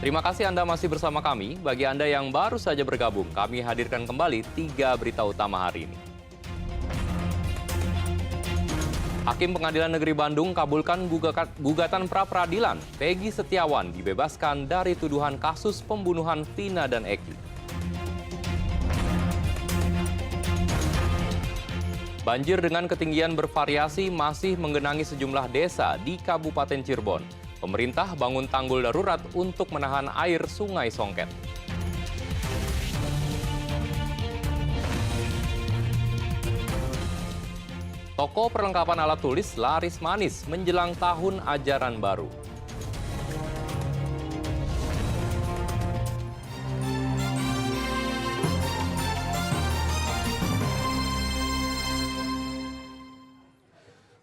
Terima kasih Anda masih bersama kami. Bagi Anda yang baru saja bergabung, kami hadirkan kembali 3 berita utama hari ini. Hakim Pengadilan Negeri Bandung kabulkan gugatan pra-peradilan. Peggy Setiawan dibebaskan dari tuduhan kasus pembunuhan Vina dan Eki. Banjir dengan ketinggian bervariasi masih menggenangi sejumlah desa di Kabupaten Cirebon. Pemerintah bangun tanggul darurat untuk menahan air Sungai Songket. Toko perlengkapan alat tulis laris manis menjelang tahun ajaran baru.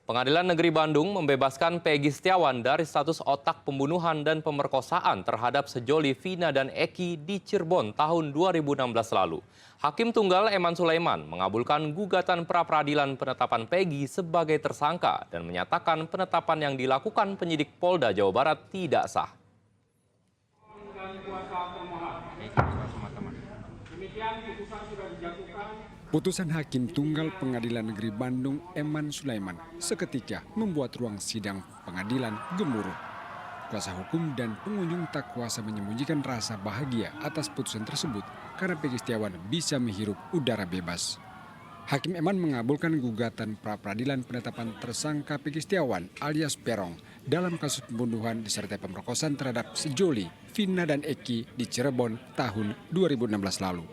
Pengadilan Negeri Bandung membebaskan Peggy Setiawan dari status otak pembunuhan dan pemerkosaan terhadap sejoli Vina dan Eki di Cirebon tahun 2016 lalu. Hakim Tunggal Eman Sulaiman mengabulkan gugatan pra-peradilan penetapan Peggy sebagai tersangka dan menyatakan penetapan yang dilakukan penyidik Polda Jawa Barat tidak sah. Putusan Hakim Tunggal Pengadilan Negeri Bandung Eman Sulaiman seketika membuat ruang sidang pengadilan gemuruh. Kuasa hukum dan pengunjung tak kuasa menyembunyikan rasa bahagia atas putusan tersebut karena Peggy Setiawan bisa menghirup udara bebas. Hakim Eman mengabulkan gugatan pra-peradilan penetapan tersangka Peggy Setiawan alias Perong dalam kasus pembunuhan disertai pemerkosaan terhadap sejoli Vina dan Eki di Cirebon tahun 2016 lalu.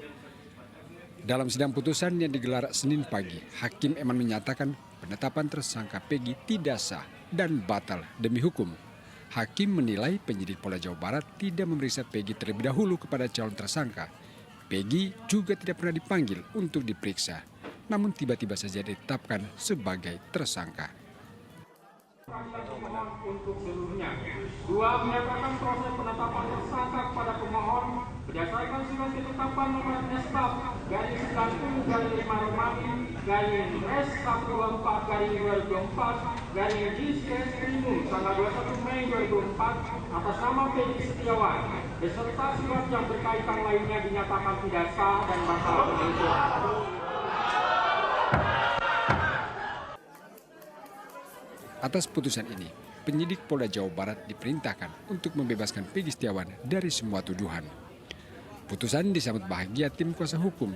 Dalam sidang putusan yang digelar Senin pagi, Hakim Eman menyatakan penetapan tersangka Peggy tidak sah dan batal demi hukum. Hakim menilai penyidik Polda Jawa Barat tidak memeriksa Peggy terlebih dahulu kepada calon tersangka. Peggy juga tidak pernah dipanggil untuk diperiksa, namun tiba-tiba saja ditetapkan sebagai tersangka. Untuk seluruhnya. 2. Menyatakan proses penetapan tersangka kepada pemohon berdasarkan surat ketetapan nomor SKAP garis 90 garis 5 Romawi garis S124 garis 2024 garis JIS Krimum tanggal 21 Mei 2004 atas nama Peggy Setiawan beserta surat yang berkaitan lainnya dinyatakan tidak sah dan batal demi hukum. Atas putusan ini, penyidik Polda Jawa Barat diperintahkan untuk membebaskan Peggy Setiawan dari semua tuduhan. Putusan disambut bahagia tim kuasa hukum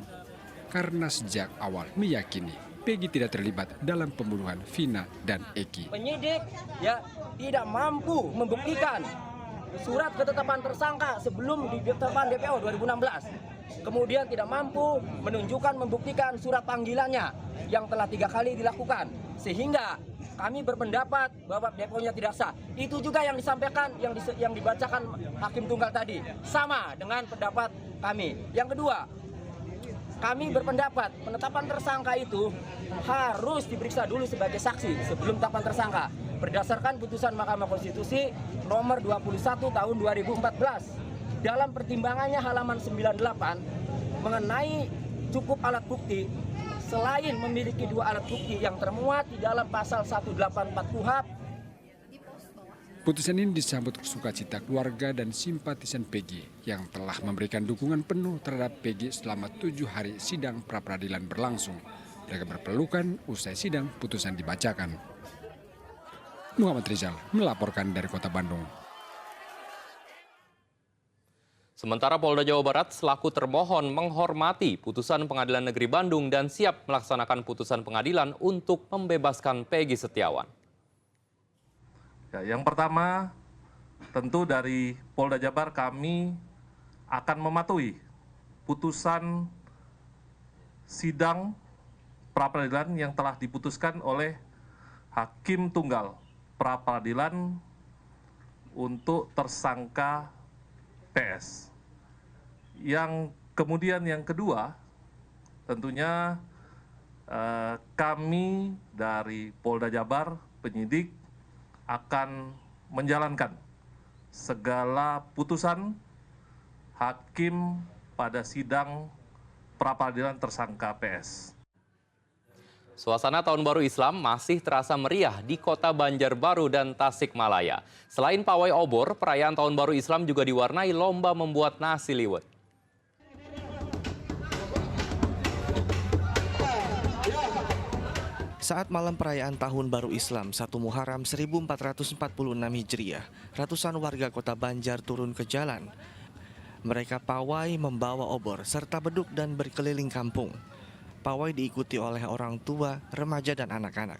karena sejak awal meyakini Peggy tidak terlibat dalam pembunuhan Vina dan Eki. Penyidik tidak mampu membuktikan surat ketetapan tersangka sebelum ditetapkan DPO 2016. Kemudian tidak mampu menunjukkan membuktikan surat panggilannya yang telah 3 kali dilakukan. Sehingga kami berpendapat bahwa DPO-nya tidak sah. Itu juga yang disampaikan, yang dibacakan Hakim Tunggal tadi. Sama dengan pendapat kami. Yang kedua, kami berpendapat penetapan tersangka itu harus diperiksa dulu sebagai saksi sebelum penetapan tersangka. Berdasarkan putusan Mahkamah Konstitusi nomor 21 tahun 2014. Dalam pertimbangannya halaman 98 mengenai cukup alat bukti, selain memiliki 2 alat bukti yang termuat di dalam pasal 184 KUHP. Putusan ini disambut sukacita keluarga dan simpatisan Peggy yang telah memberikan dukungan penuh terhadap Peggy selama 7 hari sidang pra-peradilan berlangsung. Mereka berpelukan usai sidang putusan dibacakan. Muhammad Rizal melaporkan dari Kota Bandung. Sementara Polda Jawa Barat selaku termohon menghormati putusan Pengadilan Negeri Bandung dan siap melaksanakan putusan pengadilan untuk membebaskan Peggy Setiawan. Ya, yang pertama, tentu dari Polda Jabar kami akan mematuhi putusan sidang pra-peradilan yang telah diputuskan oleh Hakim Tunggal pra-peradilan untuk tersangka PS. Yang kemudian yang kedua, tentunya kami dari Polda Jabar, penyidik, akan menjalankan segala putusan hakim pada sidang pra-peradilan tersangka PS. Suasana Tahun Baru Islam masih terasa meriah di kota Banjarbaru dan Tasikmalaya. Selain pawai obor, perayaan Tahun Baru Islam juga diwarnai lomba membuat nasi liwet. Saat malam perayaan Tahun Baru Islam 1 Muharram 1446 Hijriah, ratusan warga kota Banjar turun ke jalan. Mereka pawai membawa obor serta beduk dan berkeliling kampung. Pawai diikuti oleh orang tua, remaja, dan anak-anak.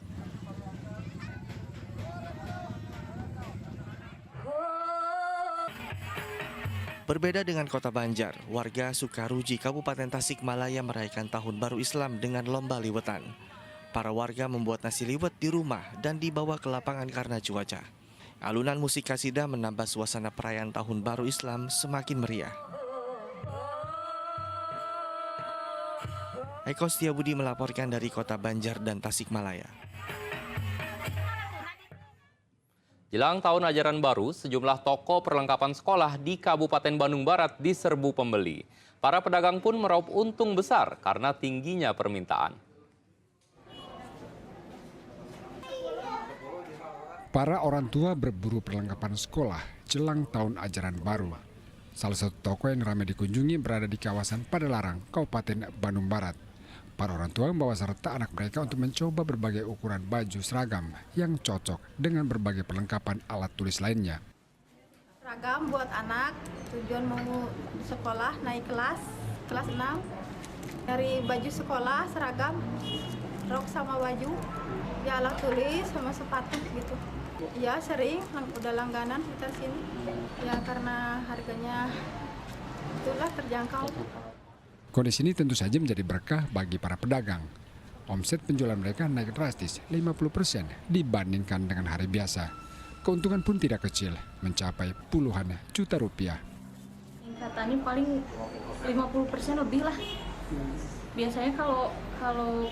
Berbeda dengan kota Banjar, warga Sukaruji, Kabupaten Tasikmalaya merayakan Tahun Baru Islam dengan lomba liwetan. Para warga membuat nasi liwet di rumah dan dibawa ke lapangan karena cuaca. Alunan musik kasidah menambah suasana perayaan Tahun Baru Islam semakin meriah. Eko Setiabudi melaporkan dari kota Banjar dan Tasikmalaya. Jelang tahun ajaran baru, sejumlah toko perlengkapan sekolah di Kabupaten Bandung Barat diserbu pembeli. Para pedagang pun meraup untung besar karena tingginya permintaan. Para orang tua berburu perlengkapan sekolah jelang tahun ajaran baru. Salah satu toko yang ramai dikunjungi berada di kawasan Padalarang, Kabupaten Bandung Barat. Para orang tua membawa serta anak mereka untuk mencoba berbagai ukuran baju seragam yang cocok dengan berbagai perlengkapan alat tulis lainnya. Seragam buat anak, tujuan mau sekolah, naik kelas 6. Dari baju sekolah, seragam, rok sama baju, ya alat tulis sama sepatu gitu. Ya sering, udah langganan kita sini. Ya karena harganya itulah terjangkau. Kondisi ini tentu saja menjadi berkah bagi para pedagang. Omset penjualan mereka naik drastis 50% dibandingkan dengan hari biasa. Keuntungan pun tidak kecil, mencapai puluhan juta rupiah. Tingkatannya paling 50% lebih lah. Biasanya kalau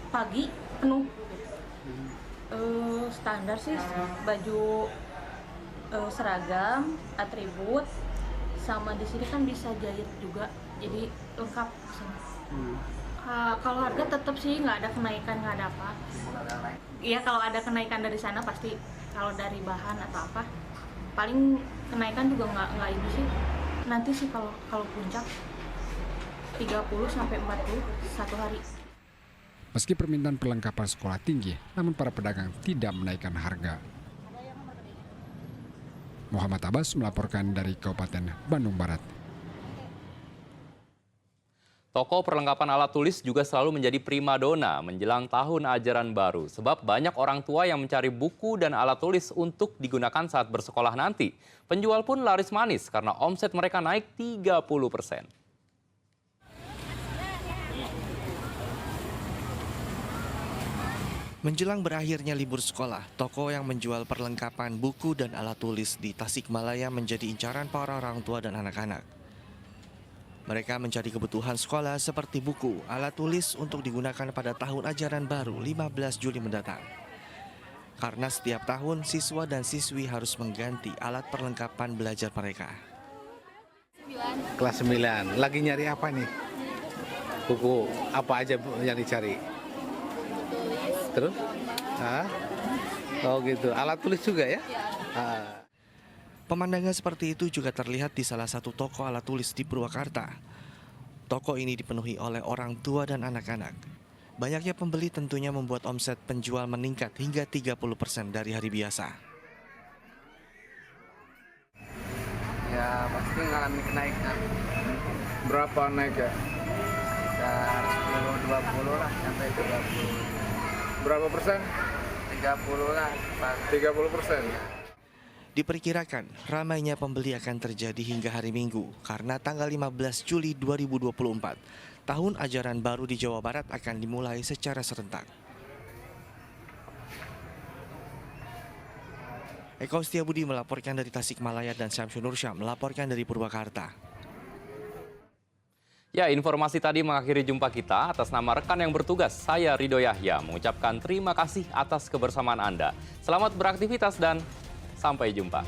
pagi penuh. Standar sih baju seragam, atribut, sama di sini kan bisa jahit juga, jadi lengkap. Kalau harga tetap sih nggak ada kenaikan, nggak ada apa. Iya kalau ada kenaikan dari sana pasti, kalau dari bahan atau apa, paling kenaikan juga nggak ini sih. Nanti sih kalau puncak 30 sampai 40 satu hari. Meski permintaan perlengkapan sekolah tinggi, namun para pedagang tidak menaikkan harga. Muhammad Abbas melaporkan dari Kabupaten Bandung Barat. Toko perlengkapan alat tulis juga selalu menjadi primadona menjelang tahun ajaran baru. Sebab banyak orang tua yang mencari buku dan alat tulis untuk digunakan saat bersekolah nanti. Penjual pun laris manis karena omset mereka naik 30%. Menjelang berakhirnya libur sekolah, toko yang menjual perlengkapan buku dan alat tulis di Tasikmalaya menjadi incaran para orang tua dan anak-anak. Mereka mencari kebutuhan sekolah seperti buku, alat tulis untuk digunakan pada tahun ajaran baru 15 Juli mendatang. Karena setiap tahun siswa dan siswi harus mengganti alat perlengkapan belajar mereka. Kelas 9, lagi nyari apa nih? Buku, apa aja yang dicari? Terus? Oh gitu, alat tulis juga ya? Pemandangan seperti itu juga terlihat di salah satu toko alat tulis di Purwakarta. Toko ini dipenuhi oleh orang tua dan anak-anak. Banyaknya pembeli tentunya membuat omset penjual meningkat hingga 30% dari hari biasa. Ya pasti mengalami kenaikan. Berapa naik ya? Sekitar 10-20 lah sampai 30. Berapa persen? 30 lah. 30%. Diperkirakan ramainya pembeli akan terjadi hingga hari Minggu karena tanggal 15 Juli 2024, tahun ajaran baru di Jawa Barat akan dimulai secara serentak. Eko Setiabudi melaporkan dari Tasikmalaya dan Syamsul Nursyah melaporkan dari Purwakarta. Ya, informasi tadi mengakhiri jumpa kita. Atas nama rekan yang bertugas, saya Ridho Yahya mengucapkan terima kasih atas kebersamaan Anda. Selamat beraktivitas dan sampai jumpa.